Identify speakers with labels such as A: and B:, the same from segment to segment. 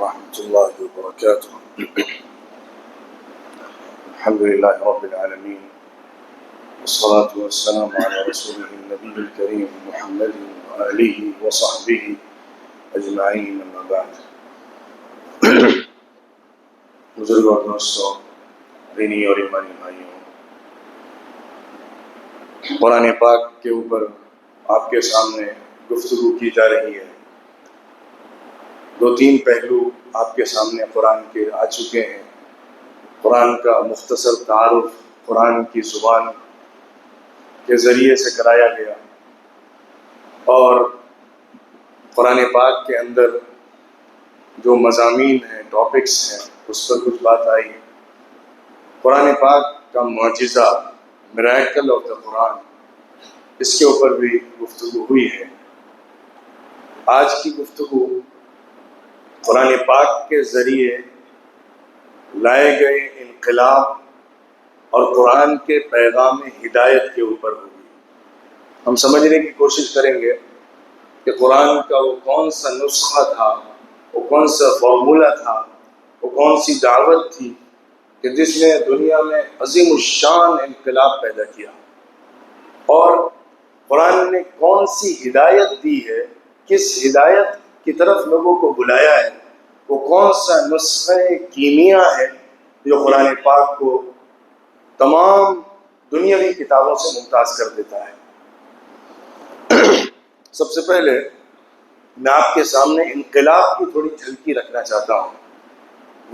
A: ورحمة الله وبركاته. الحمد لله رب العالمين، والصلاة والسلام على رسوله النبي الكريم محمد وآله وصحبه أجمعين، أما بعد. بزرگ اور دوستوں، دینی اور ایمانی بھائیوں، قرآن پاک کے اوپر آپ کے سامنے گفتگو کی جا رہی ہے۔ دو تین پہلو آپ کے سامنے قرآن کے آ چکے ہیں۔ قرآن کا مختصر تعارف قرآن کی زبان کے ذریعے سے کرایا گیا، اور قرآن پاک کے اندر جو مضامین ہیں، ٹاپکس ہیں، اس پر کچھ بات آئی۔ قرآن پاک کا معجزہ، میریکل آف دا قرآن، اس کے اوپر بھی گفتگو ہوئی ہے۔ آج کی گفتگو قرآن پاک کے ذریعے لائے گئے انقلاب اور قرآن کے پیغام ہدایت کے اوپر ہوگی۔ ہم سمجھنے کی کوشش کریں گے کہ قرآن کا وہ کون سا نسخہ تھا، وہ کون سا فارمولہ تھا، وہ کون سی دعوت تھی کہ جس نے دنیا میں عظیم الشان انقلاب پیدا کیا، اور قرآن نے کون سی ہدایت دی ہے، کس ہدایت کی طرف لوگوں کو بلایا ہے، وہ کون سا نسخہ کیمیا ہے جو قرآن پاک کو تمام دنیاوی کتابوں سے ممتاز کر دیتا ہے۔ سب سے پہلے میں آپ کے سامنے انقلاب کی تھوڑی جھلکی رکھنا چاہتا ہوں۔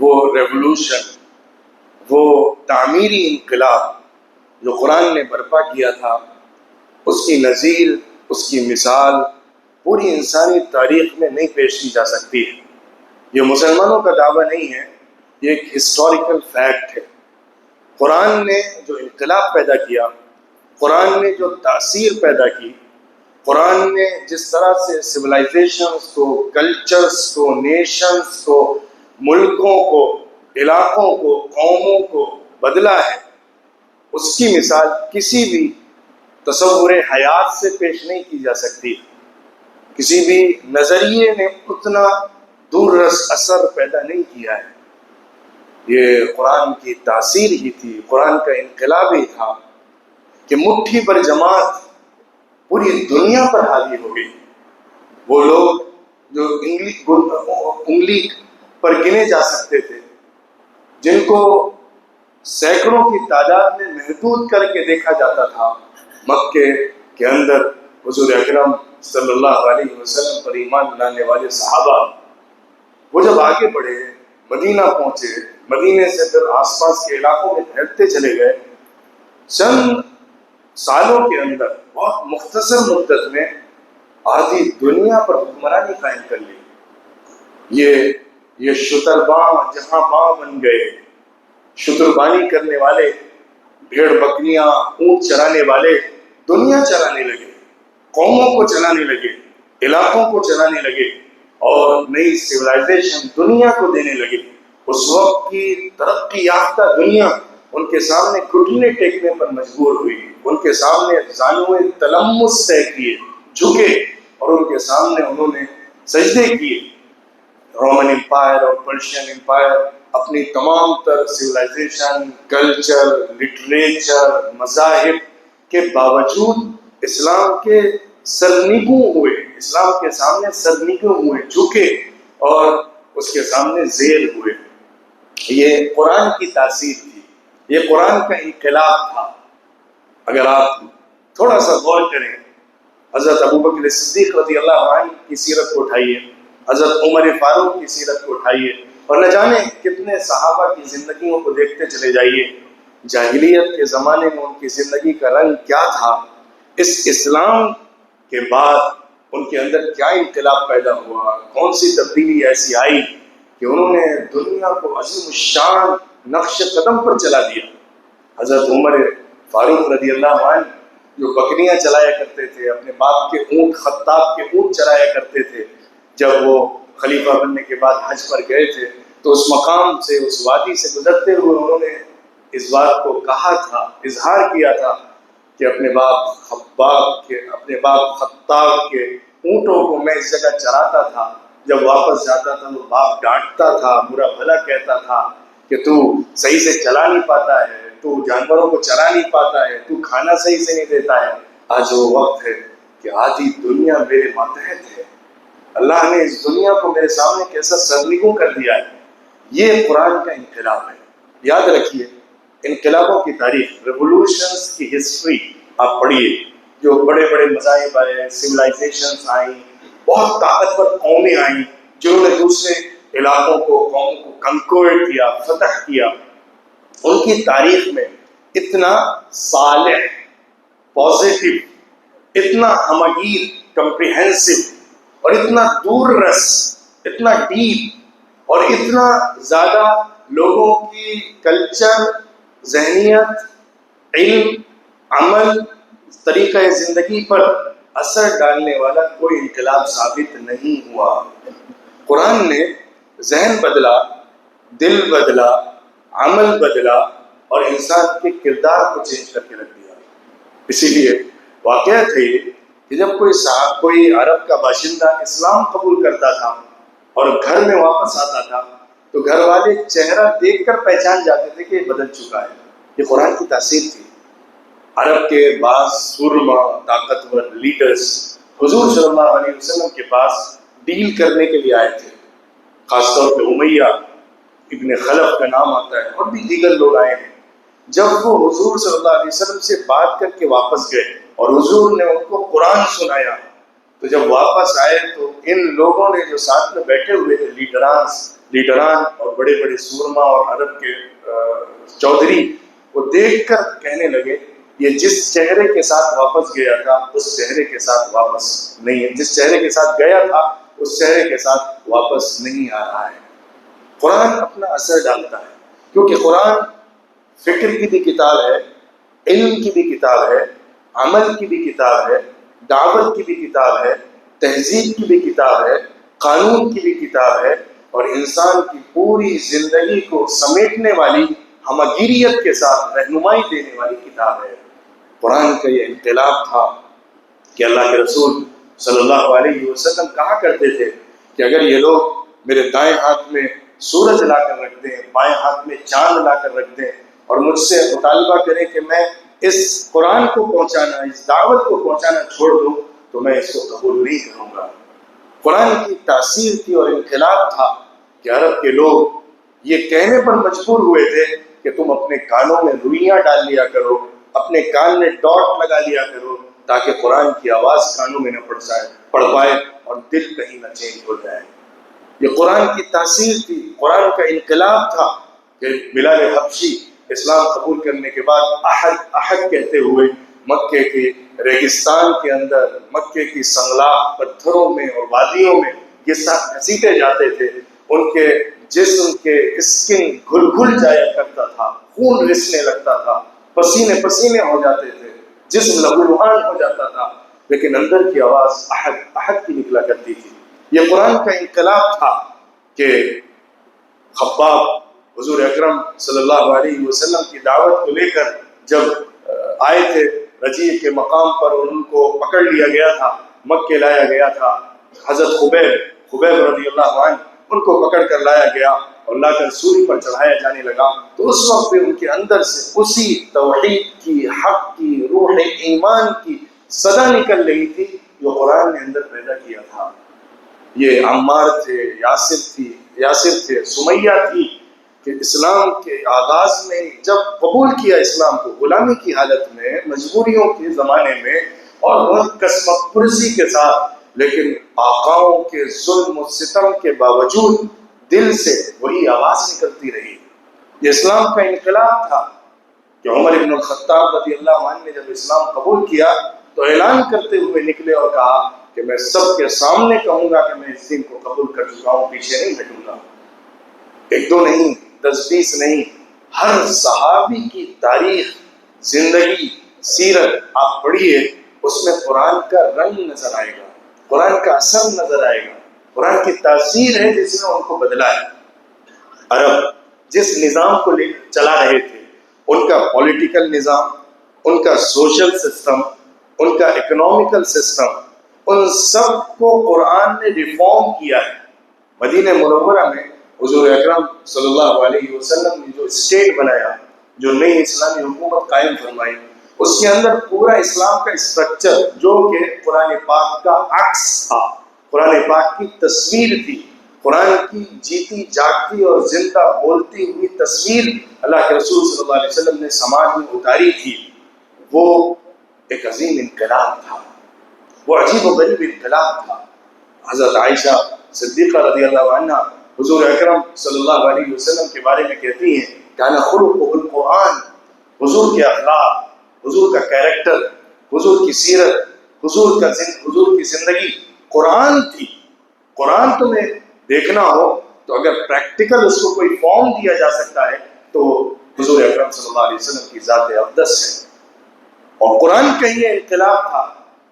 A: وہ ریولوشن، وہ تعمیری انقلاب جو قرآن نے برپا کیا تھا، اس کی نظیر، اس کی مثال پوری انسانی تاریخ میں نہیں پیش کی جا سکتی ہے۔ یہ مسلمانوں کا دعویٰ نہیں ہے، یہ ایک ہسٹوریکل فیکٹ ہے۔ قرآن نے جو انقلاب پیدا کیا، قرآن نے جو تاثیر پیدا کی، قرآن نے جس طرح سے سویلائزیشنز کو، کلچرز کو، نیشنز کو، ملکوں کو، علاقوں کو، قوموں کو بدلا ہے، اس کی مثال کسی بھی تصور حیات سے پیش نہیں کی جا سکتی۔ کسی بھی نظریے نے اتنا دور رس اثر پیدا نہیں کیا ہے۔ یہ قرآن کی تاثیر ہی تھی، قرآن کا انقلاب ہی تھا کہ مٹھی پر جماعت پوری دنیا پر حاوی ہو گئی۔ وہ لوگ جو انگلی پر گنے جا سکتے تھے، جن کو سینکڑوں کی تعداد میں محدود کر کے دیکھا جاتا تھا، مکے کے اندر حضور اکرم صلی اللہ علیہ وسلم پر ایمان لانے والے صحابہ، وہ جب آگے بڑھے، مدینہ پہنچے، مدینے سے پھر آس پاس کے علاقوں میں پھیلتے چلے گئے، چند سالوں کے اندر، بہت مختصر مدت میں آدھی دنیا پر حکمرانی قائم کر لی۔ یہ شترباں جہاں باں بن گئے، شتربانی کرنے والے، بھیڑ بکریاں، اونٹ چرانے والے دنیا چلانے لگے، قوموں کو چلانے لگے، علاقوں کو چلانے لگے، اور نئی سویلائزیشن دنیا کو دینے لگے۔ اس وقت کی ترقی یافتہ دنیا ان کے سامنے گھٹنے ٹیکنے پر مجبور ہوئی، ان کے سامنے زانوئے تلمس طے کیے، جھکے، اور ان کے سامنے انہوں نے سجدے کیے۔ رومن امپائر اور پرشین امپائر اپنی تمام تر سویلائزیشن، کلچر، لٹریچر، مذاہب کے باوجود اسلام کے سرنگوں ہوئے، اسلام کے سامنے سرنگوں ہوئے، جھکے، اور اس کے سامنے ذیل ہوئے۔ یہ قرآن کی تاثیر تھی، یہ قرآن کا انقلاب تھا۔ اگر آپ تھوڑا سا غور کریں، حضرت ابوبکر صدیق رضی اللہ عنہ کی سیرت کو اٹھائیے، حضرت عمر فاروق کی سیرت کو اٹھائیے، اور نہ جانے کتنے صحابہ کی زندگیوں کو دیکھتے چلے جائیے۔ جاہلیت کے زمانے میں ان کی زندگی کا رنگ کیا تھا، اس اسلام کے بعد ان کے اندر کیا انقلاب پیدا ہوا، کون سی تبدیلی ایسی آئی کہ انہوں نے دنیا کو عظیم الشان نقش قدم پر چلا دیا۔ حضرت عمر فاروق رضی اللہ عنہ جو بکریاں چلایا کرتے تھے، اپنے باپ کے اونٹ، خطاب کے اونٹ چلایا کرتے تھے، جب وہ خلیفہ بننے کے بعد حج پر گئے تھے تو اس مقام سے، اس وادی سے گزرتے ہوئے انہوں نے اس بات کو کہا تھا، اظہار کیا تھا کہ اپنے باپ خطاب کے اونٹوں کو میں اس جگہ چراتا تھا جب واپس جاتا تھا تو باپ ڈانٹتا تھا، برا بھلا کہتا تھا کہ تو صحیح سے چلا نہیں پاتا ہے، تو جانوروں کو چرا نہیں پاتا ہے، تو کھانا صحیح سے نہیں دیتا ہے۔ آج وہ وقت ہے کہ آدھی دنیا میرے ماتحت ہے، اللہ نے اس دنیا کو میرے سامنے کیسا سرنگوں کر دیا ہے۔ یہ قرآن کا انقلاب ہے۔ یاد رکھیے، انقلابوں کی تاریخ، ریولوشنز کی ہسٹری آپ پڑھیے، جو بڑے بڑے مذاہب آئے، سویلائزیشنز آئیں، بہت طاقتور قومیں آئیں جنہوں نے دوسرے علاقوں کو، قوموں کو کنکور کیا، فتح کیا، ان کی تاریخ میں اتنا صالح، پازیٹو، اتنا ہمگیر، کمپریہنسو، اور اتنا دور رس، اتنا ڈیپ، اور اتنا زیادہ لوگوں کی کلچر، ذہنیت، علم، عمل، طریقہ زندگی پر اثر ڈالنے والا کوئی انقلاب ثابت نہیں ہوا۔ قرآن نے ذہن بدلا، دل بدلا، عمل بدلا، اور انسان کے کردار کو چینج کر کے رکھ دیا۔ اسی لیے واقعات ہے کہ جب کوئی عرب کا باشندہ اسلام قبول کرتا تھا اور گھر میں واپس آتا تھا تو گھر والے چہرہ دیکھ کر پہچان جاتے تھے کہ یہ بدل چکا ہے۔ یہ قرآن کی تاثیر تھی۔ عرب کے بعض سرما طاقتور لیڈرز حضور صلی اللہ علیہ وسلم کے پاس ڈیل کرنے کے لیے آئے تھے، خاص طور پہ امیہ ابن خلف کا نام آتا ہے، اور بھی دیگر لوگ آئے ہیں۔ جب وہ حضور صلی اللہ علیہ وسلم سے بات کر کے واپس گئے اور حضور نے ان کو قرآن سنایا، تو جب واپس آئے تو ان لوگوں نے جو ساتھ میں بیٹھے ہوئے تھے، لیڈران اور بڑے بڑے سورما اور عرب کے چودھری، وہ دیکھ کر کہنے لگے یہ جس چہرے کے ساتھ واپس گیا تھا اس چہرے کے ساتھ واپس نہیں ہے، جس چہرے کے ساتھ گیا تھا اس چہرے کے ساتھ واپس نہیں آ رہا ہے۔ قرآن اپنا اثر ڈالتا ہے، کیونکہ قرآن فکر کی بھی کتاب ہے، علم کی بھی کتاب ہے، عمل کی بھی کتاب ہے، دعوت کی بھی کتاب ہے، تہذیب کی بھی کتاب ہے، قانون کی بھی کتاب ہے، اور انسان کی پوری زندگی کو سمیٹنے والی، ہمگیریت کے ساتھ رہنمائی دینے والی کتاب ہے۔ قرآن کا یہ انقلاب تھا کہ اللہ کے رسول صلی اللہ علیہ وسلم کہا کرتے تھے کہ اگر یہ لوگ میرے دائیں ہاتھ میں سورج لا کر رکھ دیں، بائیں ہاتھ میں چاند لا کر رکھ دیں، اور مجھ سے مطالبہ کریں کہ میں اس قرآن کو پہنچانا، اس دعوت کو پہنچانا چھوڑ دوں، تو میں اس کو قبول نہیں کروں گا۔ قرآن کی تاثیر تھی اور انقلاب تھا کہ عرب کے لوگ یہ کہنے پر مجبور ہوئے تھے کہ تم اپنے کانوں میں روئیاں ڈال لیا کرو، اپنے کان میں ڈاٹ لگا لیا کرو، تاکہ قرآن کی آواز کانوں میں نہ پڑ پائے اور دل کہیں نہ چینج ہو جائے۔ یہ قرآن کی تاثیر تھی، قرآن کا انقلاب تھا کہ بلال حبشی اسلام قبول کرنے کے بعد احد کہتے ہوئے مکے کے ریگستان کے اندر، مکے کی سنگلاخ پتھروں میں اور وادیوں میں گھسیٹے جاتے تھے۔ ان کے جسم کے اسکن گھل جایا کرتا تھا، خون رسنے لگتا تھا، پسینے ہو جاتے تھے، جسم لہولہان ہو جاتا تھا، لیکن اندر کی آواز احد کی نکلا کرتی تھی۔ یہ قرآن کا انقلاب تھا کہ خباب حضور اکرم صلی اللہ علیہ وسلم کی دعوت کو لے کر جب آئے تھے رجیع کے مقام پر، اور ان کو پکڑ لیا گیا تھا، مکے لایا گیا تھا، حضرت خبیب رضی اللہ عنہ ان کو پکڑ کر لایا گیا اور لا کر سولی پر چڑھایا جانے لگا، تو اس وقت بھی ان کے اندر سے اسی توحید کی، حق کی، روح ایمان کی صدا نکل رہی تھی جو قرآن نے اندر پیدا کیا تھا۔ یہ عمار تھے، یاسر تھے، سمیہ تھی، کہ اسلام کے آغاز میں جب قبول کیا اسلام کو، غلامی کی حالت میں، مجبوریوں کے زمانے میں، اور بہت قسمت پرسی کے ساتھ، لیکن آقاؤں کے ظلم و ستم کے باوجود دل سے وہی آواز نکلتی رہی۔ یہ اسلام کا انقلاب تھا کہ عمر بن الخطاب رضی اللہ عنہ نے جب اسلام قبول کیا تو اعلان کرتے ہوئے نکلے اور کہا کہ میں سب کے سامنے کہوں گا کہ میں اس دین کو قبول کر چکا ہوں، پیچھے نہیں ہٹوں گا۔ ایک دو نہیں، 10-20 نہیں، ہر صحابی کی تاریخ، زندگی، سیرت آپ پڑھیے، اس میں قرآن کا رنگ نظر آئے گا، قرآن کا اثر نظر آئے گا، قرآن کی تاثیر ہے جس نے ان کو بدلا ہے۔ عرب جس نظام کو چلا رہے تھے، ان کا پولیٹیکل نظام، ان کا سوشل سسٹم، ان کا اکنامیکل سسٹم، ان سب کو قرآن نے ریفارم کیا ہے۔ مدینہ منورہ میں حضور اکرم صلی اللہ علیہ وسلم نے جو اسٹیٹ بنایا، جو نئی اسلامی حکومت قائم فرمائی، اس کے اندر پورا اسلام کا اسٹرکچر جو کہ قرآن پاک کا عکس تھا، قرآن پاک کی تصویر تھی، قرآن کی جیتی جاگتی اور زندہ بولتی ہوئی تصویر اللہ کے رسول صلی اللہ علیہ وسلم نے سماج میں اتاری تھی، وہ ایک عظیم انقلاب تھا، وہ عجیب و غریب انقلاب تھا۔ حضرت عائشہ صدیقہ رضی اللہ عنہ حضور اکرم صلی اللہ علیہ وسلم کے بارے میں کہتی ہیں کان خلقہ القرآن، حضور کے اخلاق، حضور کا کیریکٹر، حضور کی سیرت، حضور کی زندگی قرآن تھی۔ قرآن تمہیں دیکھنا ہو تو اگر پریکٹیکل اس کو کوئی فارم دیا جا سکتا ہے تو حضور اکرم صلی اللہ علیہ وسلم کی ذات اقدس ہے۔ اور قرآن کا یہ انقلاب تھا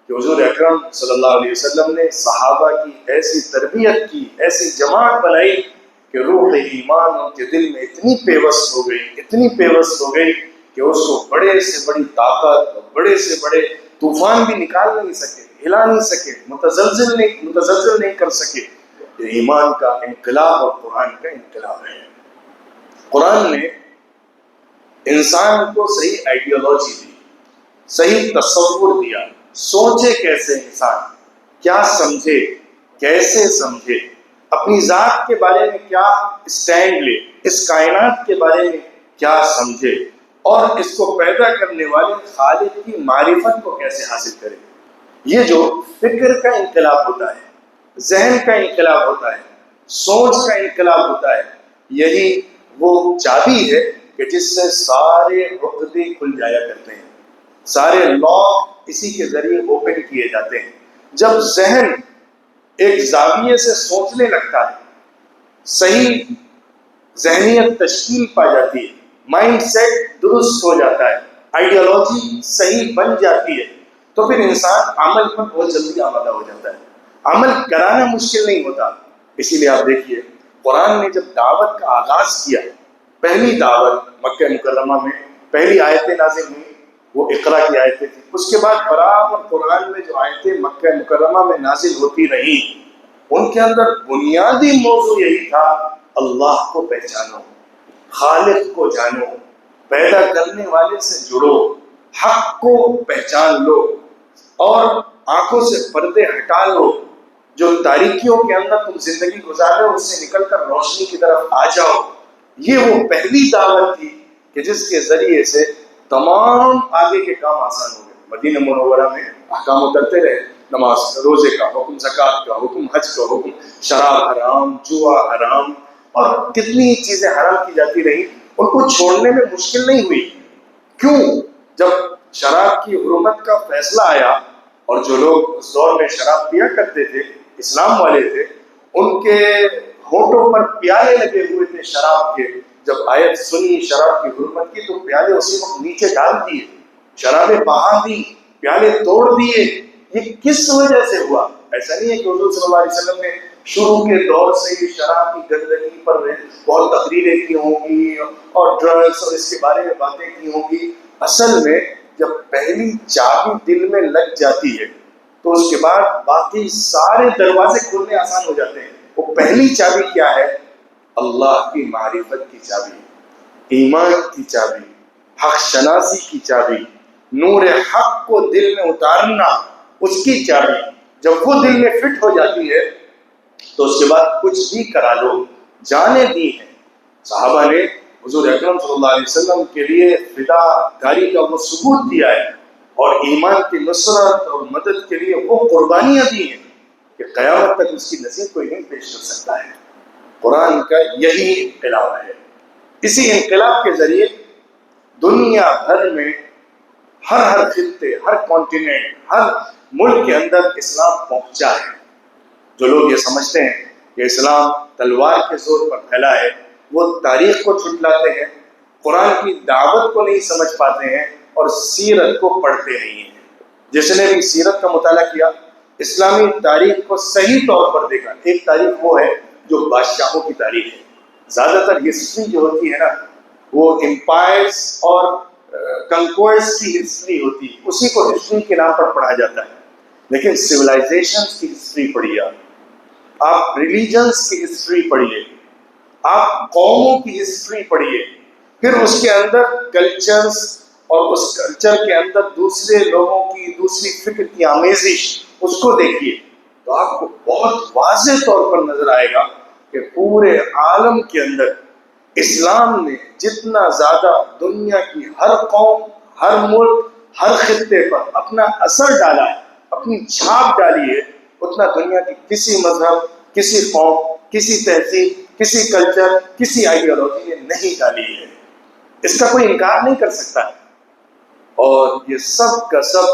A: کہ حضور اکرم صلی اللہ علیہ وسلم نے صحابہ کی ایسی تربیت کی، ایسی جماعت بنائی کہ روح ایمان ان کے دل میں اتنی پیوست ہو گئی کہ اس کو بڑے سے بڑی طاقت، بڑے سے بڑے طوفان بھی نکال نہیں سکے، ہلا نہیں سکے، متزلزل نہیں کر سکے۔ یہ ایمان کا انقلاب اور قرآن کا انقلاب ہے۔ قرآن نے انسان کو صحیح آئیڈیالوجی دی، صحیح تصور دیا، سوچے کیسے انسان، کیا سمجھے، کیسے سمجھے، اپنی ذات کے بارے میں کیا اسٹینڈ لے، اس کائنات کے بارے میں کیا سمجھے، اور اس کو پیدا کرنے والے خالق کی معرفت کو کیسے حاصل کرے۔ یہ جو فکر کا انقلاب ہوتا ہے، ذہن کا انقلاب ہوتا ہے، سوچ کا انقلاب ہوتا ہے، یہی وہ چابی ہے کہ جس سے سارے عقدے کھل جایا کرتے ہیں، سارے لاک اسی کے ذریعے اوپن کیے جاتے ہیں۔ جب ذہن ایک زاویے سے سوچنے لگتا ہے، صحیح ذہنیت تشکیل پا جاتی ہے، مائنڈ سیٹ درست ہو جاتا ہے، آئیڈیالوجی صحیح بن جاتی ہے، تو پھر انسان عمل پر بہت جلدی آمادہ ہو جاتا ہے۔ عمل کرانا مشکل نہیں ہوتا۔ اسی لیے آپ دیکھیے قرآن نے جب دعوت کا آغاز کیا، پہلی دعوت مکہ مکرمہ میں پہلی آیتیں نازل ہوئی، وہ اقرا کی آیتیں تھیں۔ اس کے بعد برابر قرآن میں جو آیتیں مکہ مکرمہ میں نازل ہوتی رہیں، ان کے اندر بنیادی موضوع یہی تھا، اللہ کو پہچانو، خالق کو جانو، پیدا کرنے والے سے جڑو، حق کو پہچان لو، اور آنکھوں سے پردے ہٹا لو، جو تاریکیوں کے اندر تم زندگی گزارے ہو اس سے نکل کر روشنی کی طرف آ جاؤ۔ یہ وہ پہلی دعوت تھی کہ جس کے ذریعے سے تمام آگے کے کام آسان ہو گئے۔ مدینہ منورہ میں احکام اترتے رہے، نماز کا، روزے کا حکم، زکوٰۃ کا حکم، حج کا حکم، شراب حرام، جوا حرام، اور کتنی چیزیں حرام کی جاتی رہی، ان کو چھوڑنے میں مشکل نہیں ہوئی۔ کیوں؟ جب شراب کی حرمت کا فیصلہ آیا، اور جو لوگ اس دور میں شراب پیا کرتے تھے، اسلام والے تھے، ان کے ہونٹوں پر پیالے لگے ہوئے تھے شراب کے۔ جب آیت سنی شراب کی حرمت کی تو پیالے اسی وقت نیچے ڈال دیے، شرابیں بہا دی، پیالے توڑ دیے۔ یہ کس وجہ سے ہوا؟ ایسا نہیں ہے کہ حضور صلی اللہ علیہ وسلم نے شروع کے دور سے ہی شراب کی گندگی پر بہت تقریریں کی ہوں گی اور ڈرگس اور اس کے بارے میں باتیں کی ہوں گی۔ اصل میں جب پہلی چابی دل میں لگ جاتی ہے تو اس کے بعد باقی سارے دروازے کھولنے آسان ہو جاتے ہیں۔ وہ پہلی چابی کیا ہے؟ اللہ کی معرفت کی چابی، ایمان کی چابی، حق شناسی کی چابی، نور حق کو دل میں اتارنا، اس کی چابی۔ جب وہ دل میں فٹ ہو جاتی ہے تو اس کے بعد کچھ بھی کرا لو، جانے دی ہیں۔ صحابہ نے حضور اکرم صلی اللہ علیہ وسلم کے لیے فدا کاری کا وہ ثبوت دیا ہے، اور ایمان کی نصرت اور مدد کے لیے وہ قربانیاں دی ہیں کہ قیامت تک اس کی نظیر کوئی نہیں پیش کر سکتا ہے۔ قرآن کا یہی انقلاب ہے۔ اسی انقلاب کے ذریعے دنیا بھر میں ہر خطے، ہر کانٹیننٹ، ہر ملک کے اندر اسلام پہنچا ہے۔ جو لوگ یہ سمجھتے ہیں کہ اسلام تلوار کے زور پر پھیلا ہے، وہ تاریخ کو جھٹلاتے ہیں، قرآن کی دعوت کو نہیں سمجھ پاتے ہیں، اور سیرت کو پڑھتے نہیں ہیں۔ جس نے بھی سیرت کا مطالعہ کیا، اسلامی تاریخ کو صحیح طور پر دیکھا، ایک تاریخ وہ ہے جو بادشاہوں کی تاریخ ہے۔ زیادہ تر ہسٹری جو ہوتی ہے نا، وہ امپائرز اور کنکوئسٹ کی ہسٹری ہوتی ہے، اسی کو ہسٹری کے نام پر پڑھا جاتا ہے۔ لیکن سویلائزیشن کی ہسٹری پڑھی آپ، آپ ریلیجنس کی ہسٹری پڑھیے، آپ قوموں کی ہسٹری پڑھیے، پھر اس کے اندر کلچرز اور اس کلچر کے اندر دوسرے لوگوں کی دوسری فکر کی آمیزش، اس کو دیکھیے تو آپ کو بہت واضح طور پر نظر آئے گا کہ پورے عالم کے اندر اسلام نے جتنا زیادہ دنیا کی ہر قوم، ہر ملک، ہر خطے پر اپنا اثر ڈالا ہے، اپنی چھاپ ڈالی ہے، اتنا دنیا کی کسی مذہب، کسی قوم، کسی تہذیب، کسی کلچر، کسی آئیڈیالوجی نے نہیں ڈالی ہے۔ اس کا کوئی انکار نہیں کر سکتا ہے، اور یہ سب کا سب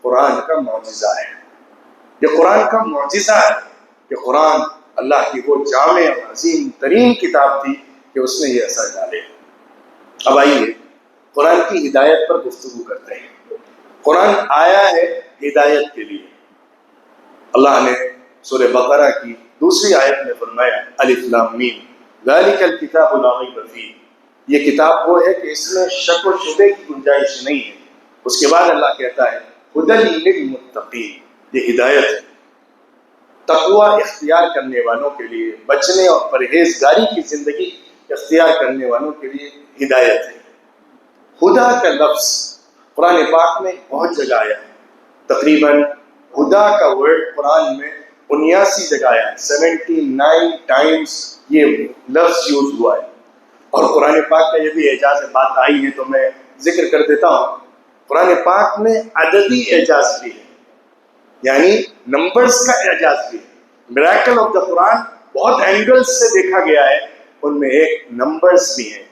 A: قرآن کا معجزہ ہے۔ یہ قرآن کا معجزہ ہے کہ قرآن اللہ کی وہ جامع اور عظیم ترین کتاب تھی کہ اس نے یہ اثر ڈالے۔ اب آئیے قرآن کی ہدایت پر گفتگو کرتے ہیں۔ قرآن آیا ہے ہدایت کے لیے۔ اللہ نے سورہ بقرہ کی دوسری آیت میں فرمایا الف لام میم ذالک الکتاب لا ریب فیہ، یہ کتاب وہ ہے کہ اس میں شک و شبے کی گنجائش نہیں ہے۔ اس کے بعد اللہ کہتا ہے ھدی للمتقین، یہ ہدایت ہے تقوی اختیار کرنے والوں کے لیے، بچنے اور پرہیزگاری کی زندگی اختیار کرنے والوں کے لیے ہدایت ہے۔ خدا کا لفظ قرآن پاک میں بہت جگہ آیا ہے، تقریباً خدا کا ورڈ قرآن میں 79 جگہ آیا ہے، 79 ٹائمز یہ لفظ یوز ہوا ہے۔ اور قرآن پاک کا یہ بھی اعجاز ہے، بات آئی ہے تو میں ذکر کر دیتا ہوں، قرآن پاک میں عددی اعجاز بھی ہے، یعنی نمبرز کا اعجاز بھی ہے۔ میریکل آف دا قرآن بہت اینگلز سے دیکھا گیا ہے، ان میں ایک نمبرز بھی ہیں۔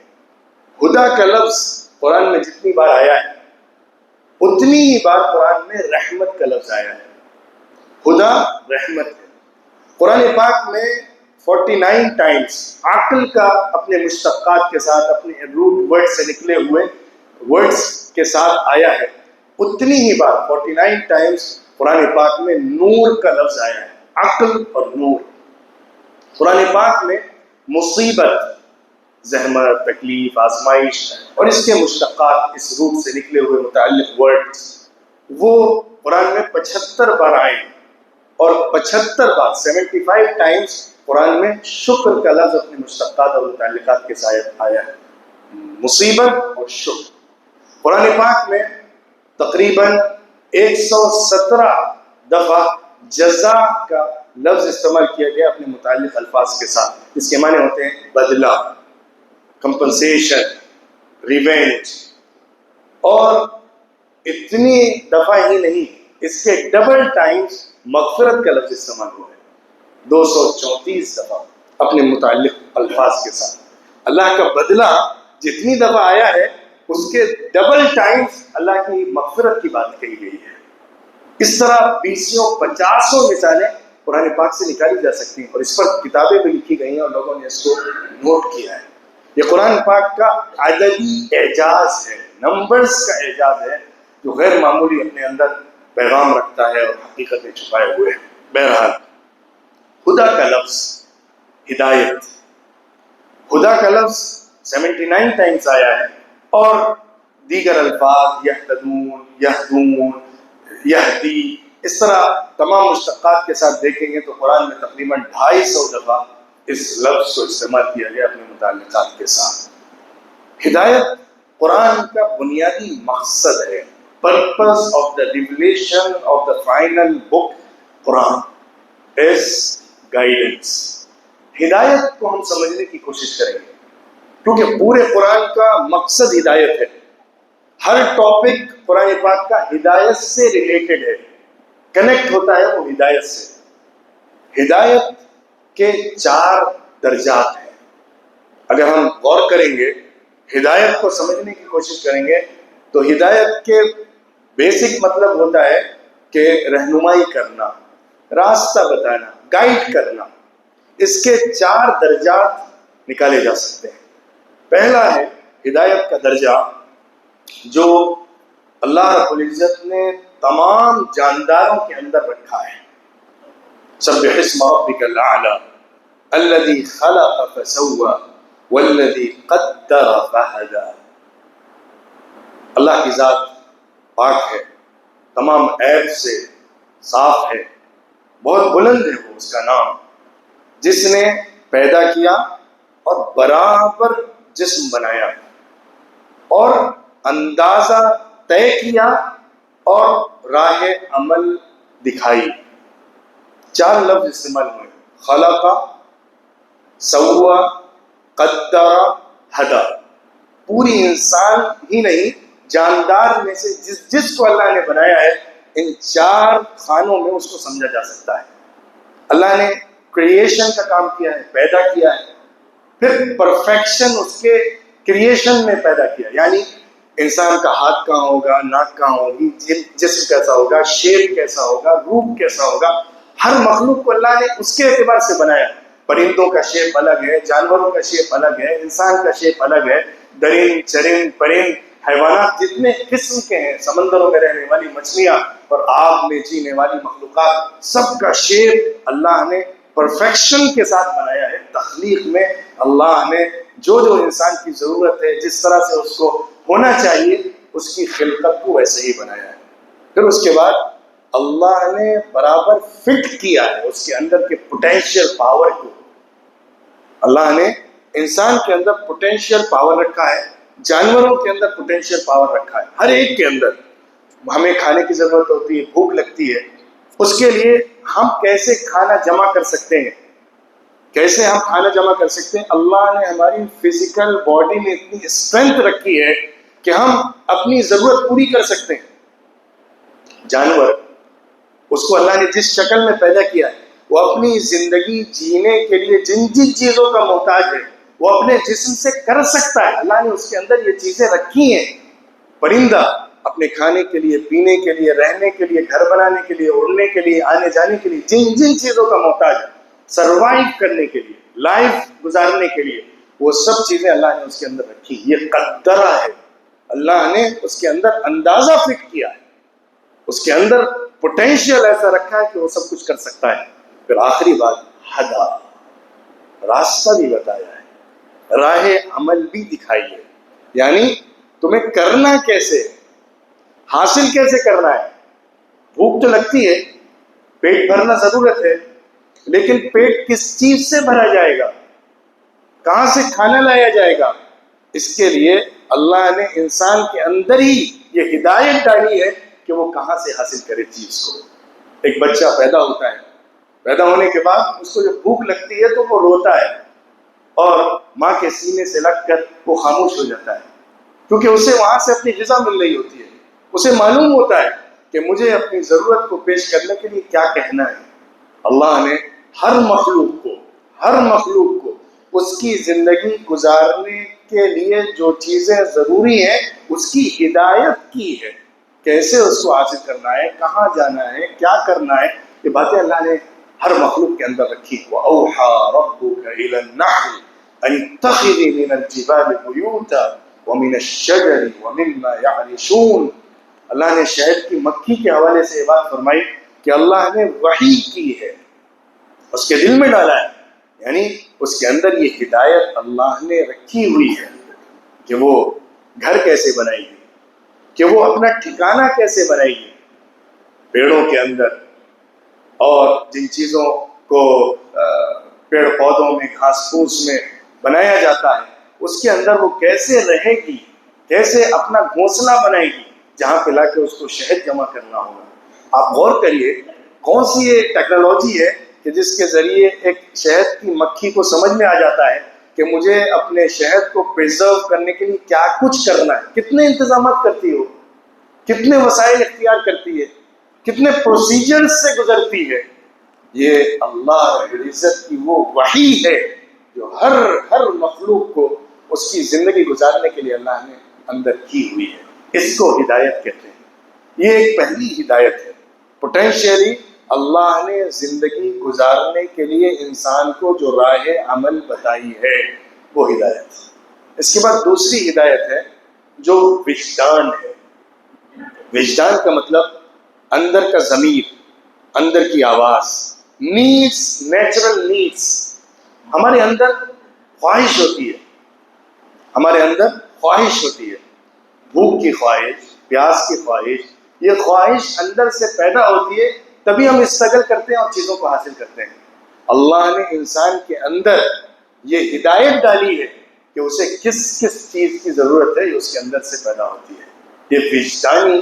A: خدا کا لفظ قرآن میں جتنی بار آیا ہے اتنی ہی بار قرآن میں رحمت کا لفظ آیا ہے۔ خدا رحمت ہے۔ قرآن پاک میں 49 ٹائمز عقل کا اپنے مشتقات کے ساتھ، اپنے روٹ ورڈ سے نکلے ہوئے ورڈز کے ساتھ آیا ہے، اتنی ہی بار 49 ٹائمز قرآن پاک میں نور کا لفظ آیا ہے، عقل اور نور۔ قرآن پاک میں مصیبت، زحمت، تکلیف، آزمائش اور اس کے مشتقات، اس روٹ سے نکلے ہوئے متعلق ورڈز، وہ قرآن میں 75 بار آئے ہیں، اور 75 بار 75 ٹائمز قرآن میں شکر کا لفظ اپنے مشتقات اور متعلقات کے ساتھ آیا ہے، مصیبت اور شکر۔ قرآن پاک میں تقریباً 117 دفعہ جزا کا لفظ استعمال کیا گیا اپنے متعلق الفاظ کے ساتھ، جس کے معنی ہوتے ہیں بدلہ، کمپنسیشن، ریونج۔ اور اتنی دفعہ ہی نہیں، اس کے ڈبل ٹائمز مغفرت کا لفظ استعمال ہوا ہے، 234 دفعہ اپنے متعلق الفاظ کے ساتھ۔ اللہ کا بدلہ جتنی دفعہ آیا ہے اس کے ڈبل ٹائمز اللہ کی مغفرت کی بات کہی گئی ہے۔ اس طرح 20-50 مثالیں قرآن پاک سے نکالی جا سکتی ہیں، اور اس پر کتابیں بھی لکھی گئی ہیں اور لوگوں نے اس کو نوٹ کیا ہے۔ یہ قرآن پاک کا عددی اعجاز ہے، نمبرز کا اعجاز ہے، جو غیر معمولی اپنے اندر پیغام رکھتا ہے اور حقیقتیں چھپائے ہوئے ہیں۔ بہرحال خدا کا لفظ ہدایت، خدا کا لفظ 79 ٹائمز آیا ہے، اور دیگر الفاظ یہتدون، یہدون، یہدی، اس طرح تمام مشتقات کے ساتھ دیکھیں گے تو قرآن میں تقریباً 250 دفعہ اس لفظ کو استعمال کیا گیا اپنے متعلقات کے ساتھ۔ ہدایت قرآن کا بنیادی مقصد ہے، purpose of the revelation of the final book Quran is guidance. ہدایت کو ہم سمجھنے کی کوشش کریں گے، کیونکہ پورے قرآن کا مقصد ہدایت ہے۔ ہر ٹاپک قرآن پاک کا ہدایت سے ریلیٹڈ ہے، کنیکٹ ہوتا ہے وہ ہدایت سے۔ ہدایت کے 4 درجات ہیں۔ اگر ہم غور کریں گے، ہدایت کو سمجھنے کی کوشش کریں گے تو ہدایت کے بیسک مطلب ہوتا ہے کہ رہنمائی کرنا، راستہ بتانا، گائیڈ کرنا۔ اس کے 4 درجات نکالے جا سکتے ہیں۔ پہلا ہے ہدایت کا درجہ جو اللہ رب العزت نے تمام جانداروں کے اندر رکھا ہے۔ سبح اسم ربک الاعلی الذی خلق فسوی والذی قدر فہدی۔ اللہ کی ذات پاک ہے، تمام عیب سے صاف ہے، بہت بلند ہے وہ، اس کا نام جس نے پیدا کیا اور برابر جسم بنایا اور اندازہ طے کیا اور راہ عمل دکھائی. 4 لفظ استعمال ہوئے: خلق، سوا، قدر، ہدا. پوری انسان ہی نہیں، جاندار میں سے جس کو اللہ نے بنایا ہے، ان 4 خانوں میں اس کو سمجھا جا سکتا ہے. اللہ نے کریشن کا کام کیا ہے، پیدا کیا ہے، پھر پرفیکشن اس کے کریشن میں پیدا کیا. یعنی انسان کا ہاتھ کہاں ہوگا، ناک کہاں ہوگی، جسم کیسا ہوگا، شیپ کیسا ہوگا، روپ کیسا ہوگا. ہر مخلوق کو اللہ نے اس کے اعتبار سے بنایا. پرندوں کا شیپ الگ ہے، جانوروں کا شیپ الگ ہے، انسان کا شیپ الگ ہے. درند، چرند، پرند، حیوانات جتنے قسم کے ہیں، سمندروں میں رہنے والی مچھلیاں اور آگ میں جینے والی مخلوقات، سب کا شیپ اللہ نے پرفیکشن کے ساتھ بنایا ہے. تخلیق میں اللہ نے جو انسان کی ضرورت ہے، جس طرح سے اس کو ہونا چاہیے، اس کی خلقت کو ویسے ہی بنایا ہے. پھر اس کے بعد اللہ نے برابر فٹ کیا ہے اس کے اندر کے پوٹینشیل پاور کو. اللہ نے انسان کے اندر پوٹینشیل پاور رکھا ہے، جانوروں کے اندر پوٹینشیل پاور رکھا ہے. ہر ایک کے اندر ہمیں کھانے کی ضرورت ہوتی ہے، بھوک لگتی ہے. اس کے لیے ہم کیسے کھانا جمع کر سکتے ہیں، کیسے ہم کھانا جمع کر سکتے ہیں. اللہ نے ہماری فزیکل باڈی میں اتنی اسٹرینتھ رکھی ہے کہ ہم اپنی ضرورت پوری کر سکتے ہیں. جانور، اس کو اللہ نے جس شکل میں پیدا کیا ہے، وہ اپنی زندگی جینے کے لیے جن چیزوں کا محتاج ہے وہ اپنے جسم سے کر سکتا ہے. اللہ نے اس کے اندر یہ چیزیں رکھی ہیں. پرندہ اپنے کھانے کے لیے، پینے کے لیے، رہنے کے لیے، گھر بنانے کے لیے، اڑنے کے لیے، آنے جانے کے لیے، جن چیزوں کا محتاج ہے، سروائیو کرنے کے لیے، لائف گزارنے کے لیے، وہ سب چیزیں اللہ نے اس کے اندر رکھی. یہ قدرہ ہے. اللہ نے اس کے اندر اندازہ فٹ کیا ہے، اس کے اندر پوٹینشیل ایسا رکھا ہے کہ وہ سب کچھ کر سکتا ہے. پھر آخری بات، ہدا، راستہ بھی بتایا ہے، راہ عمل بھی دکھائی ہے. یعنی تمہیں کرنا کیسے، حاصل کیسے کرنا ہے. بھوک تو لگتی ہے، پیٹ بھرنا ضرورت ہے، لیکن پیٹ کس چیز سے بھرا جائے گا، کہاں سے کھانا لایا جائے گا. اس کے لیے اللہ نے انسان کے اندر ہی یہ ہدایت ڈالی ہے کہ وہ کہاں سے حاصل کرے چیز کو. ایک بچہ پیدا ہوتا ہے، پیدا ہونے کے بعد اس کو جب بھوک لگتی ہے تو وہ روتا ہے اور ماں کے سینے سے لگ کر وہ خاموش ہو جاتا ہے، کیونکہ اسے وہاں سے اپنی غذا مل رہی ہوتی ہے. اسے معلوم ہوتا ہے کہ مجھے اپنی ضرورت کو پیش کرنے کے لیے کیا کہنا ہے. اللہ نے ہر مخلوق کو اس کی زندگی گزارنے کے لیے جو چیزیں ضروری ہیں اس کی ہدایت کی ہے. کیسے اس کو حاصل کرنا ہے، کہاں جانا ہے، کیا کرنا ہے، یہ باتیں اللہ نے ہر مخلوق کے اندر رکھی. وَأَوْحَى رَبُّكَ إِلَى النَّحْلِ أَنِ اتَّخِذِي مِنَ الْجِبَالِ بُيُوتًا وَمِنَ الشَّجَرِ وَمِمَّا يَعْرِشُونَ. اللہ نے شہد کی مکھی کے حوالے سے یہ بات فرمائی کہ اللہ نے وحی کی ہے، اس کے دل میں ڈالا ہے. یعنی اس کے اندر یہ ہدایت اللہ نے رکھی ہوئی ہے کہ وہ گھر کیسے بنائے گی، کہ وہ اپنا ٹھکانہ کیسے بنائے گی. پیڑوں کے اندر اور جن چیزوں کو پیڑ پودوں میں، گھاس پھوس میں بنایا جاتا ہے، اس کے اندر وہ کیسے رہے گی، کیسے اپنا گھونسلہ بنائے گی جہاں پہ لا کے اس کو شہد جمع کرنا ہوگا. آپ غور کریے کون سی یہ ٹیکنالوجی ہے کہ جس کے ذریعے ایک شہد کی مکھی کو سمجھ میں آ جاتا ہے کہ مجھے اپنے شہد کو پریزرو کرنے کے لیے کیا کچھ کرنا ہے. کتنے انتظامات کرتی ہو، کتنے وسائل اختیار کرتی ہے، کتنے پروسیجر سے گزرتی ہے. یہ اللہ رب العزت کی وہ وحی ہے جو ہر مخلوق کو اس کی زندگی گزارنے کے لیے اللہ نے اندر کی ہوئی ہے. اس کو ہدایت کہتے ہیں. یہ ایک پہلی ہدایت ہے. پوٹینشیلی اللہ نے زندگی گزارنے کے لیے انسان کو جو راہ عمل بتائی ہے وہ ہدایت. اس کے بعد دوسری ہدایت ہے جو وجدان ہے. وجدان کا مطلب اندر کا ضمیر، اندر کی آواز، نیڈس، نیچرل نیڈس. ہمارے اندر خواہش ہوتی ہے، ہمارے اندر خواہش ہوتی ہے، بھوک کی خواہش، پیاس کی خواہش. یہ خواہش اندر سے پیدا ہوتی ہے، تبھی ہم اسٹرگل کرتے ہیں اور چیزوں کو حاصل کرتے ہیں. اللہ نے انسان کے اندر یہ ہدایت ڈالی ہے کہ اسے کس کس چیز کی ضرورت ہے، یہ اس کے اندر سے پیدا ہوتی ہے۔ یہ وجدانی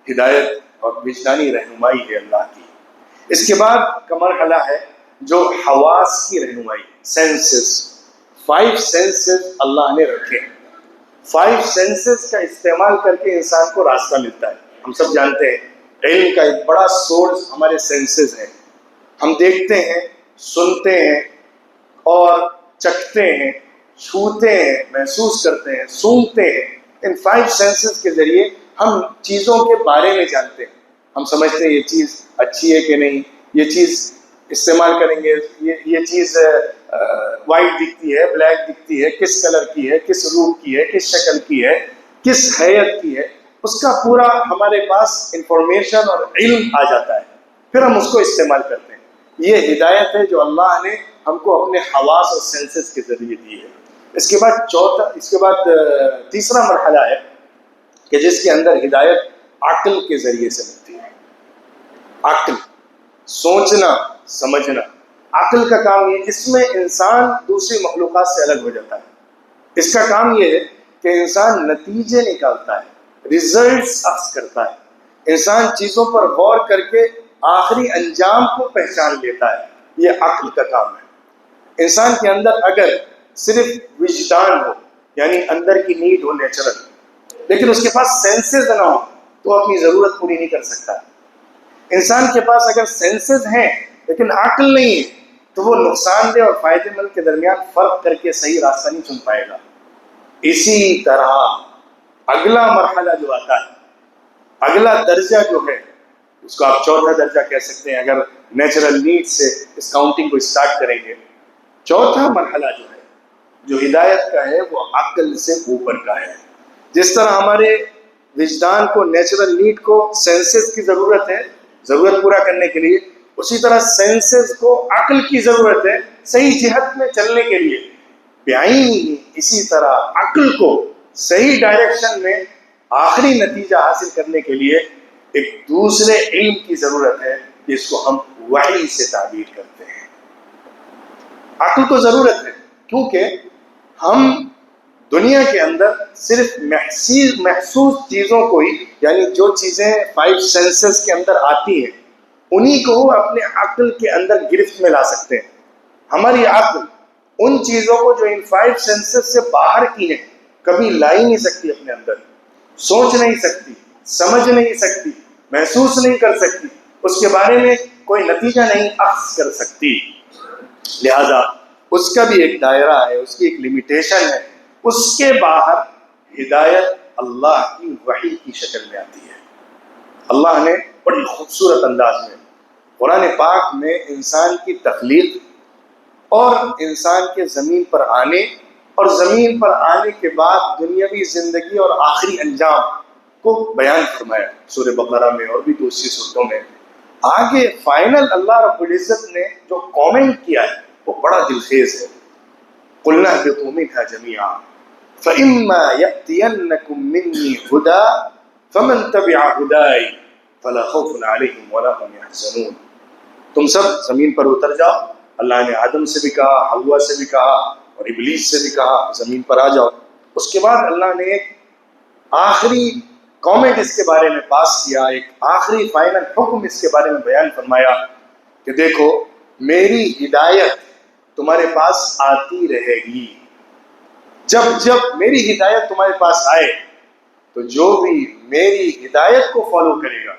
A: ہدایت اور وجدانی رہنمائی ہے اللہ کی۔ اس کے بعد کا مرحلہ ہے جو حواس کی رہنمائی، سینسز۔ 5 سینسز اللہ نے رکھے ہیں۔ 5 سینسز کا استعمال کر کے انسان کو راستہ ملتا ہے۔ ہم سب جانتے ہیں علم کا ایک بڑا سورس ہمارے سینسز ہیں۔ ہم دیکھتے ہیں، سنتے ہیں اور چکھتے ہیں، چھوتے ہیں، محسوس کرتے ہیں، سونگتے ہیں۔ ان 5 سینسز کے ذریعے ہم چیزوں کے بارے میں جانتے ہیں۔ ہم سمجھتے ہیں یہ چیز اچھی ہے کہ نہیں، یہ چیز استعمال کریں گے، یہ چیز وائٹ دکھتی ہے، بلیک دکھتی ہے، کس کلر کی ہے، کس روپ کی ہے، کس شکل کی ہے، کس حیت کی ہے، اس کا پورا ہمارے پاس انفارمیشن اور علم آ جاتا ہے، پھر ہم اس کو استعمال کرتے ہیں۔ یہ ہدایت ہے جو اللہ نے ہم کو اپنے حواس اور سینسز کے ذریعے دی ہے۔ اس کے بعد تیسرا مرحلہ ہے کہ جس کے اندر ہدایت عقل کے ذریعے سے ملتی ہے۔ عقل، سوچنا، سمجھنا۔ عقل کا کام یہ، اس میں انسان دوسری مخلوقات سے الگ ہو جاتا ہے۔ اس کا کام یہ ہے کہ انسان نتیجے نکالتا ہے، ریزلٹس اخذ کرتا ہے۔ انسان چیزوں پر غور کر کے آخری انجام کو پہچان لیتا ہے۔ یہ عقل کا کام ہے۔ انسان کے اندر اگر صرف وجدان ہو، یعنی اندر کی نیڈ ہو نیچرل، لیکن اس کے پاس سینسز نہ ہو تو وہ اپنی ضرورت پوری نہیں کر سکتا۔ انسان کے پاس اگر سینسز ہیں لیکن عقل نہیں ہے تو وہ نقصان دہ اور فائدے مند کے درمیان فرق کر کے صحیح راستہ نہیں چن پائے گا۔ اسی طرح اگلا مرحلہ جو آتا ہے، اگلا درجہ جو ہے، اس کو آپ چوتھا درجہ کہہ سکتے ہیں اگر نیچرل نیڈ سے اس کاؤنٹنگ کو اسٹارٹ کریں گے۔ چوتھا مرحلہ جو ہے، جو ہدایت کا ہے، وہ عقل سے اوپر کا ہے۔ جس طرح ہمارے وجدان کو، نیچرل نیڈ کو سینسز کی ضرورت ہے ضرورت پورا کرنے کے لیے، اسی طرح سینسز کو عقل کی ضرورت ہے صحیح جہت میں چلنے کے لیے۔ بعین اسی طرح عقل کو صحیح ڈائریکشن میں آخری نتیجہ حاصل کرنے کے لیے ایک دوسرے علم کی ضرورت ہے جس کو ہم وحی سے تعبیر کرتے ہیں۔ عقل کو ضرورت ہے کیونکہ ہم دنیا کے اندر صرف محسوس چیزوں کو ہی، یعنی جو چیزیں 5 سینسز کے اندر آتی ہیں انہی کو اپنے عقل کے اندر گرفت میں لا سکتے ہیں۔ ہماری عقل ان چیزوں کو جو ان 5 سینسز سے باہر کی ہیں کبھی لا ہی نہیں سکتی، اپنے اندر سوچ نہیں سکتی، سمجھ نہیں سکتی، محسوس نہیں کر سکتی، اس کے بارے میں کوئی نتیجہ نہیں اخذ کر سکتی۔ لہذا اس کا بھی ایک دائرہ ہے، اس کی ایک لمیٹیشن ہے۔ اس کے باہر ہدایت اللہ کی وحی کی شکل میں آتی ہے۔ اللہ نے بڑی خوبصورت انداز میں قرآن پاک میں انسان کی تخلیق اور انسان کے زمین پر آنے اور زمین پر آنے کے بعد دنیاوی زندگی اور آخری انجام کو بیان فرمایا، سورہ بقرہ میں اور بھی دوسری سورتوں میں۔ آگے فائنل اللہ رب العزت نے جو کامنٹ کیا ہے وہ بڑا دلخیز ہے۔ قُلْنَا اهْبِطُوا مِنْهَا جَمِيعًا فَإِمَّا يَأْتِيَنَّكُم مِّنِّي هُدًى فَمَن تَبِعَ هُدَايَ فَلَا خَوْفٌ عَلَيْهِمْ وَلَا هُمْ يَحْزَنُونَ۔ تم سب زمین پر اتر جاؤ۔ اللہ نے آدم سے بھی کہا، حوا سے بھی کہا اور ابلیس سے بھی کہا زمین پر آ جاؤ۔ اس کے بعد اللہ نے ایک آخری کامنٹ اس کے بارے میں پاس کیا، ایک آخری فائنل حکم اس کے بارے میں بیان فرمایا کہ دیکھو میری ہدایت تمہارے پاس آتی رہے گی۔ جب جب میری ہدایت تمہارے پاس آئے تو جو بھی میری ہدایت کو فالو کرے گا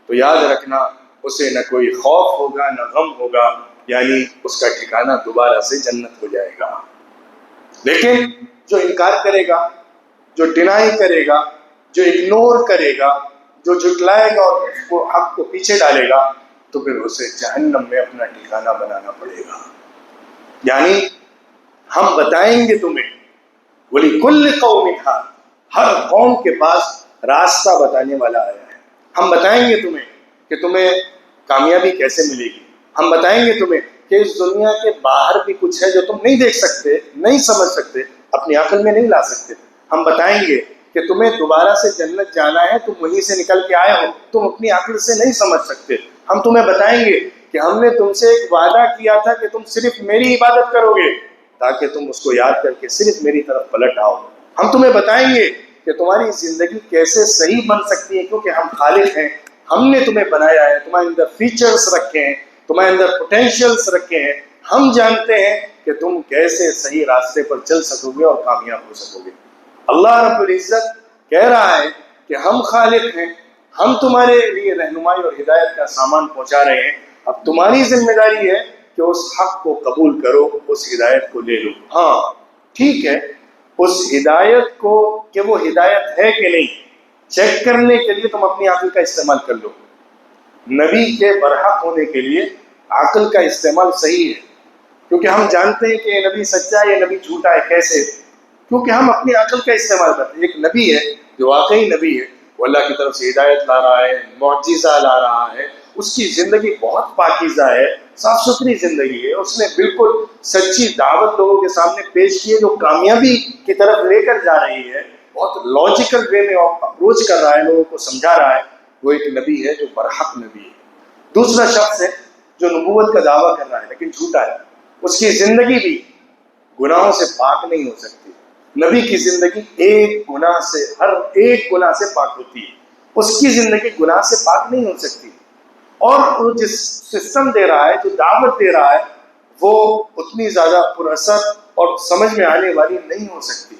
A: تو یاد رکھنا اسے نہ کوئی خوف ہوگا نہ غم ہوگا، یعنی اس کا ٹھکانہ دوبارہ سے جنت ہو جائے گا۔ لیکن جو انکار کرے گا، جو ڈینائی کرے گا، جو اگنور کرے گا، جو جھٹلائے گا اور اس کو حق کو پیچھے ڈالے گا تو پھر اسے جہنم میں اپنا ٹھکانہ بنانا پڑے گا۔ یعنی ہم بتائیں گے تمہیں، وَلِكُلِّ قَوْمٍ هَادٍ، ہر قوم کے پاس راستہ بتانے والا آیا ہے۔ ہم بتائیں گے تمہیں کہ تمہیں کامیابی کیسے ملے گی۔ ہم بتائیں گے تمہیں کہ اس دنیا کے باہر بھی کچھ ہے جو تم نہیں دیکھ سکتے، نہیں سمجھ سکتے، اپنی عقل میں نہیں لا سکتے۔ ہم بتائیں گے کہ تمہیں دوبارہ سے جنت جانا ہے، تم وہیں سے نکل کے آئے ہو، تم اپنی عقل سے نہیں سمجھ سکتے۔ ہم تمہیں بتائیں گے کہ ہم نے تم سے ایک وعدہ کیا تھا کہ تم صرف میری عبادت کرو گے تاکہ تم اس کو یاد کر کے صرف میری طرف پلٹ آؤ. ہم تمہیں بتائیں گے کہ تمہاری زندگی کیسے صحیح بن سکتی ہے, کیونکہ ہم خالق ہیں, ہم نے تمہیں بنایا ہے, تمہارے اندر فیچرز رکھے ہیں, تمہارے اندر پوٹینشیلز رکھے ہیں, ہم جانتے ہیں کہ تم کیسے صحیح راستے پر چل سکو گے اور کامیاب ہو سکو گے. اللہ رب العزت کہہ رہا ہے کہ ہم خالق ہیں, ہم تمہارے لیے رہنمائی اور ہدایت کا سامان پہنچا رہے ہیں, اب تمہاری ذمہ داری ہے کہ اس حق کو قبول کرو, اس ہدایت کو لے لو. ہاں ٹھیک ہے, اس ہدایت کو کہ وہ ہدایت ہے کہ نہیں چیک کرنے کے لیے تم اپنی عقل کا استعمال کر لو. نبی کے برحق ہونے کے لیے عقل کا استعمال صحیح ہے, کیونکہ ہم جانتے ہیں کہ یہ نبی سچا ہے, یہ نبی جھوٹا ہے. کیسے؟ کیونکہ ہم اپنی عقل کا استعمال کرتے ہیں. ایک نبی ہے جو واقعی نبی ہے, وہ اللہ کی طرف سے ہدایت لا رہا ہے, معجزہ لا رہا ہے, اس کی زندگی بہت پاکیزہ ہے, صاف ستھری زندگی ہے, اس نے بالکل سچی دعوت لوگوں کے سامنے پیش کی ہے جو کامیابی کی طرف لے کر جا رہی ہے, بہت لاجیکل وے میں اپروچ کر رہا ہے, لوگوں کو سمجھا رہا ہے. وہ ایک نبی ہے جو برحق نبی ہے. دوسرا شخص ہے جو نبوت کا دعویٰ کر رہا ہے لیکن جھوٹا ہے, اس کی زندگی بھی گناہوں سے پاک نہیں ہو سکتی. نبی کی زندگی ایک گناہ سے, ہر ایک گناہ سے پاک ہوتی ہے, اس کی زندگی گناہ سے پاک نہیں ہو سکتی. اور وہ جس سسٹم دے رہا ہے, جو دعوت دے رہا ہے, وہ اتنی زیادہ پر اثر اور سمجھ میں آنے والی نہیں ہو سکتی.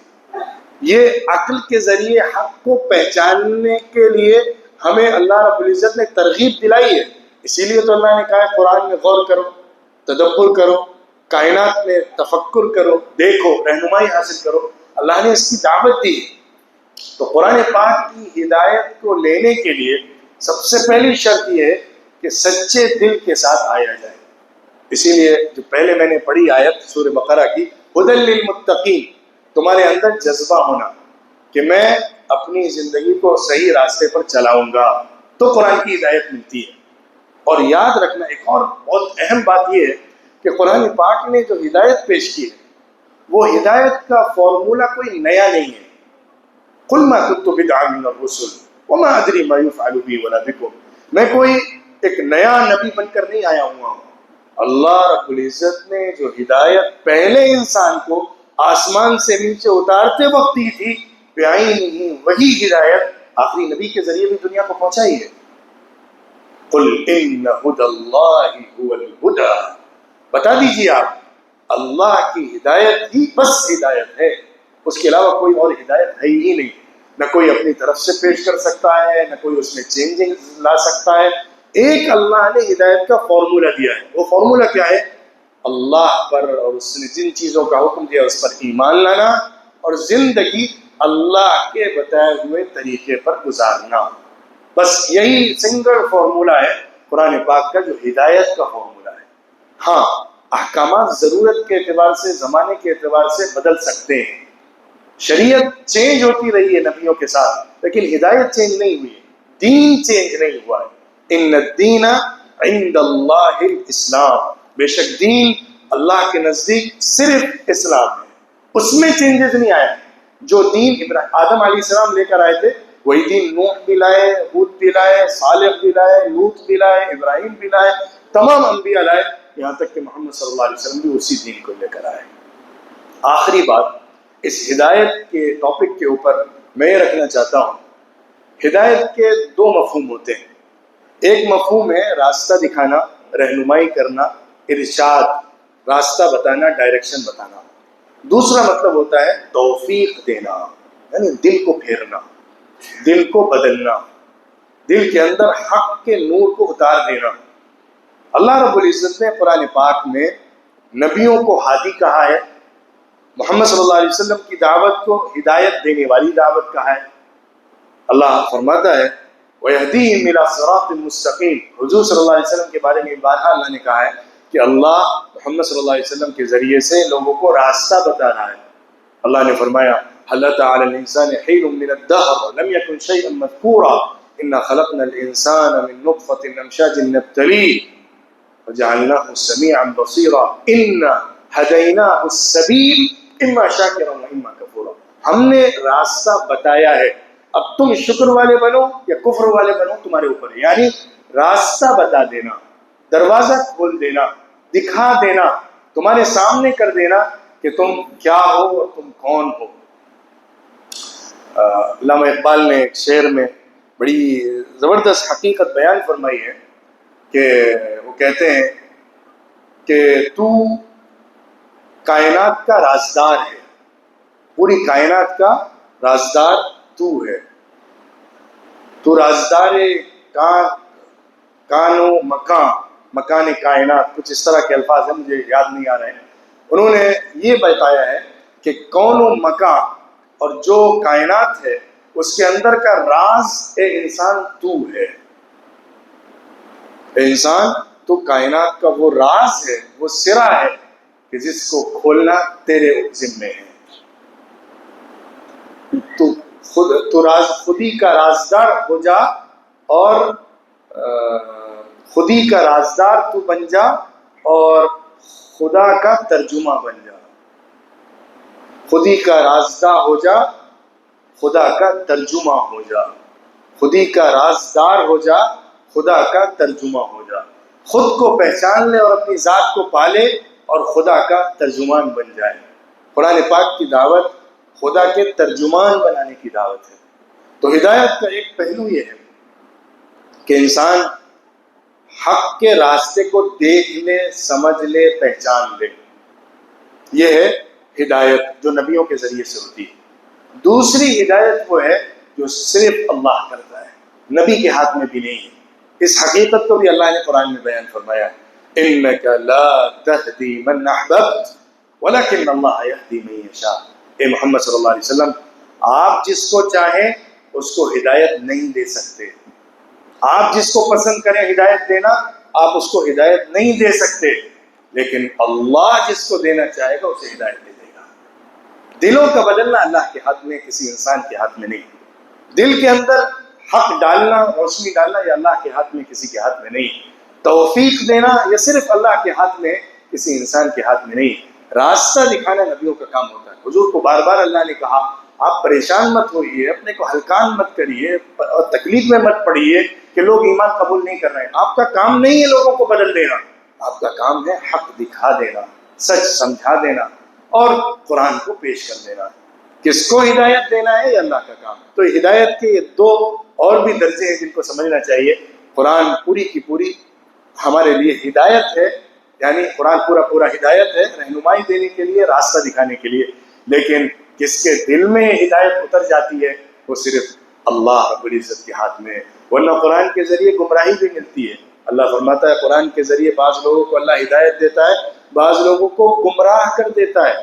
A: یہ عقل کے ذریعے حق کو پہچاننے کے لیے ہمیں اللہ رب العزت نے ترغیب دلائی ہے. اسی لیے تو اللہ نے کہا ہے قرآن میں غور کرو, تدبر کرو, کائنات میں تفکر کرو, دیکھو, رہنمائی حاصل کرو. اللہ نے اس کی دعوت دی. تو قرآن پاک کی ہدایت کو لینے کے لیے سب سے پہلی شرط یہ ہے کہ سچے دل کے ساتھ آیا جائے. اسی لیے جو پہلے میں نے پڑھی آیت سورہ بقرہ کی, ہدی للمتقین, تمہارے اندر جذبہ ہونا کہ میں اپنی زندگی کو صحیح راستے پر چلاؤں گا, تو قرآن کی ہدایت ملتی ہے. اور یاد رکھنا ایک اور بہت اہم بات یہ ہے کہ قرآن پاک نے جو ہدایت پیش کی ہے وہ ہدایت کا فارمولہ کوئی نیا نہیں ہے. قل ما كنت بدعا من الرسل وما ادري ما يفعل بي ولا بكم, میں کوئی ایک نیا نبی بن کر نہیں آیا ہوا ہوں. اللہ رب العزت نے جو ہدایت پہلے انسان کو آسمان سے نیچے اتارتے وقت دی تھی, بعینہ وہی ہدایت آخری نبی کے ذریعے بھی دنیا کو پہنچائی ہے. قل ان ھدی اللہ ھو الھدی, بتا دیجیے آپ, اللہ کی ہدایت ہی بس ہدایت ہے, اس کے علاوہ کوئی اور ہدایت ہے ہی نہیں. نہ کوئی اپنی طرف سے پیش کر سکتا ہے, نہ کوئی اس میں چینجنگ لا سکتا ہے. ایک اللہ نے ہدایت کا فارمولہ دیا ہے. وہ فارمولہ کیا ہے؟ اللہ پر اور اس نے جن چیزوں کا حکم دیا اس پر ایمان لانا اور زندگی اللہ کے بتائے ہوئے طریقے پر گزارنا. بس یہی سنگل فارمولہ ہے قرآن پاک کا جو ہدایت کا فارمولہ ہے. ہاں احکامات ضرورت کے اعتبار سے, زمانے کے اعتبار سے بدل سکتے ہیں. شریعت چینج ہوتی رہی ہے نبیوں کے ساتھ, لیکن ہدایت چینج نہیں ہوئی, دین چینج نہیں ہوا ہے. ان الدین عند اللہ الاسلام, بے شک دین اللہ کے نزدیک صرف اسلام ہے, اس میں چینجز نہیں آیا. جو دین آدم علیہ السلام لے کر آئے تھے وہی دین نوح بھی لائے, ہود بھی لائے, صالح بھی لائے, لوط بھی لائے, ابراہیم بھی لائے, تمام انبیاء لائے, یہاں تک کہ محمد صلی اللہ علیہ وسلم بھی اسی دین کو لے کر آئے. آخری بات اس ہدایت کے ٹاپک کے اوپر میں یہ رکھنا چاہتا ہوں, ہدایت کے دو مفہوم ہوتے ہیں. ایک مفہوم ہے راستہ دکھانا, رہنمائی کرنا, ارشاد, راستہ بتانا, ڈائریکشن بتانا. دوسرا مطلب ہوتا ہے توفیق دینا, یعنی دل کو پھیرنا, دل کو بدلنا, دل کے اندر حق کے نور کو اتار دینا. اللہ رب العزت نے قرآن پاک میں نبیوں کو ہادی کہا ہے, محمد صلی اللہ علیہ وسلم کی دعوت کو ہدایت دینے والی دعوت کہا ہے. اللہ فرماتا ہے وَيَهْدِيهِمْ إِلَىٰ صِرَاطٍ مُسْتَقِيمٍ. حضور صلی اللہ علیہ وسلم کے بارے میں بارہا اللہ نے کہا ہے کہ اللہ محمد صلی اللہ علیہ وسلم کے ذریعے سے لوگوں کو راستہ بتا رہا ہے. اللہ نے فرمایا هَلْ أَتَىٰ عَلَى الْإِنسَانِ حِينٌ مِّنَ الدَّهْرِ لَمْ يَكُنْ شَيْئًا مَّذْكُورًا إِنَّا خَلَقْنَا الْإِنسَانَ مِن نُّطْفَةٍ أَمْشَاجٍ نَّبْتَلِيهِ وَجَعَلْنَاهُ سَمِيعًا بَصِيرًا إِنَّا هَدَيْنَاهُ السَّبِيلَ إِمَّا شَاكِرًا وَإِمَّا كَفُورًا. ہم نے راستہ بتایا ہے, اب تم شکر والے بنو یا کفر والے بنو تمہارے اوپر ہے. یعنی راستہ بتا دینا, دروازہ کھول دینا، دکھا دینا، تمہارے سامنے کر دینا کہ تم کیا ہو اور تم کون ہو۔ علامہ اقبال نے ایک شعر میں بڑی زبردست حقیقت بیان فرمائی ہے کہ وہ کہتے ہیں کہ تو کائنات کا رازدار ہے، پوری کائنات کا رازدار تو ہے، تو رازدار کان و مکان کائنات، کچھ اس طرح کے الفاظ ہیں، مجھے یاد نہیں آ رہے ہیں۔ انہوں نے یہ بتایا ہے کہ کون و مکان اور جو کائنات ہے اس کے اندر کا راز اے انسان تو ہے۔ اے انسان تو کائنات کا وہ راز ہے، وہ سرا ہے کہ جس کو کھولنا تیرے ذمے ہے۔ خودی کا رازدار ہو جا اور خودی کا رازدار تو بن جا اور خدا کا ترجمہ بن جا۔ خودی کا رازدار ہو جا، خدا کا ترجمہ ہو جا۔ خودی کا رازدار ہو جا، خدا کا ترجمہ ہو جا۔ خود کو پہچان لے اور اپنی ذات کو پالے اور خدا کا ترجمان بن جائے۔ قرآن پاک کی دعوت خدا کے ترجمان بنانے کی دعوت ہے۔ تو ہدایت کا ایک پہلو یہ ہے کہ انسان حق کے راستے کو دیکھ لے، سمجھ لے، پہچان لے۔ یہ ہے ہدایت جو نبیوں کے ذریعے سے ہوتی ہے۔ دوسری ہدایت وہ ہے جو صرف اللہ کرتا ہے، نبی کے ہاتھ میں بھی نہیں ہے۔ اس حقیقت کو بھی اللہ نے قرآن میں بیان فرمایا ہے، إِنَّكَ لَا تَهْدِي مَنْ أَحْبَبْتَ وَلَكِنَّ اللَّهَ يَهْدِي مَن يَشَاءُ۔ اے محمد صلی اللہ علیہ وسلم، آپ جس کو چاہیں اس کو ہدایت نہیں دے سکتے۔ آپ جس کو پسند کریں ہدایت دینا، آپ اس کو ہدایت نہیں دے سکتے، لیکن اللہ جس کو دینا چاہے گا اسے ہدایت دے دے گا۔ دلوں کا بدلنا اللہ کے ہاتھ میں، کسی انسان کے ہاتھ میں نہیں۔ دل کے اندر حق ڈالنا، روشنی ڈالنا، یہ اللہ کے ہاتھ میں، کسی کے ہاتھ میں نہیں۔ توفیق دینا یہ صرف اللہ کے ہاتھ میں، کسی انسان کے ہاتھ میں نہیں۔ راستہ دکھانا نبیوں کا کام ہوتا ہے۔ حضور کو بار بار اللہ نے کہا آپ پریشان مت ہوئیے، اپنے کو ہلکان مت کریے اور تکلیف میں مت پڑیے کہ لوگ ایمان قبول نہیں کر رہے ہیں۔ آپ کا کام نہیں ہے لوگوں کو بدل دینا، آپ کا کام ہے حق دکھا دینا، سچ سمجھا دینا اور قرآن کو پیش کر دینا۔ کس کو ہدایت دینا ہے یہ اللہ کا کام ہے۔ تو ہدایت کے یہ دو اور بھی درجے ہیں جن کو سمجھنا چاہیے۔ قرآن پوری کی پوری ہمارے لیے ہدایت ہے، یعنی قرآن پورا ہدایت ہے، رہنمائی دینے کے لیے، راستہ دکھانے کے لیے، لیکن کس کے دل میں ہدایت اتر جاتی ہے وہ صرف اللہ رب العزت کے ہاتھ میں ہے۔ ورنہ قرآن کے ذریعے گمراہی بھی ملتی ہے۔ اللہ فرماتا ہے قرآن کے ذریعے بعض لوگوں کو اللہ ہدایت دیتا ہے، بعض لوگوں کو گمراہ کر دیتا ہے۔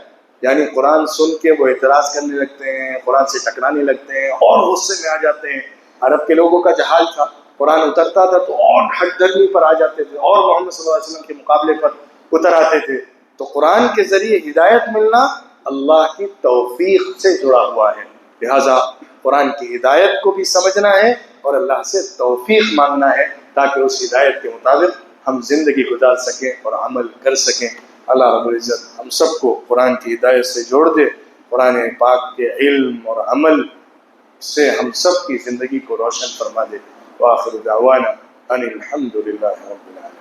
A: یعنی قرآن سن کے وہ اعتراض کرنے لگتے ہیں، قرآن سے ٹکرانے لگتے ہیں اور غصے میں آ جاتے ہیں۔ عرب کے لوگوں کا جہال تھا، قرآن اترتا تھا تو اور حق درمی پر آ جاتے تھے اور محمد صلی اللہ علیہ وسلم کے مقابلے پر اتر آتے تھے۔ تو قرآن کے ذریعے ہدایت ملنا اللہ کی توفیق سے جڑا ہوا ہے، لہٰذا قرآن کی ہدایت کو بھی سمجھنا ہے اور اللہ سے توفیق مانگنا ہے تاکہ اس ہدایت کے مطابق ہم زندگی گزار سکیں اور عمل کر سکیں۔ اللہ رب العزت ہم سب کو قرآن کی ہدایت سے جوڑ دے، قرآن پاک کے علم اور عمل سے ہم سب کی زندگی کو روشن فرما دے۔ وآخر دعوانا ان الحمد للہ رب العالمین۔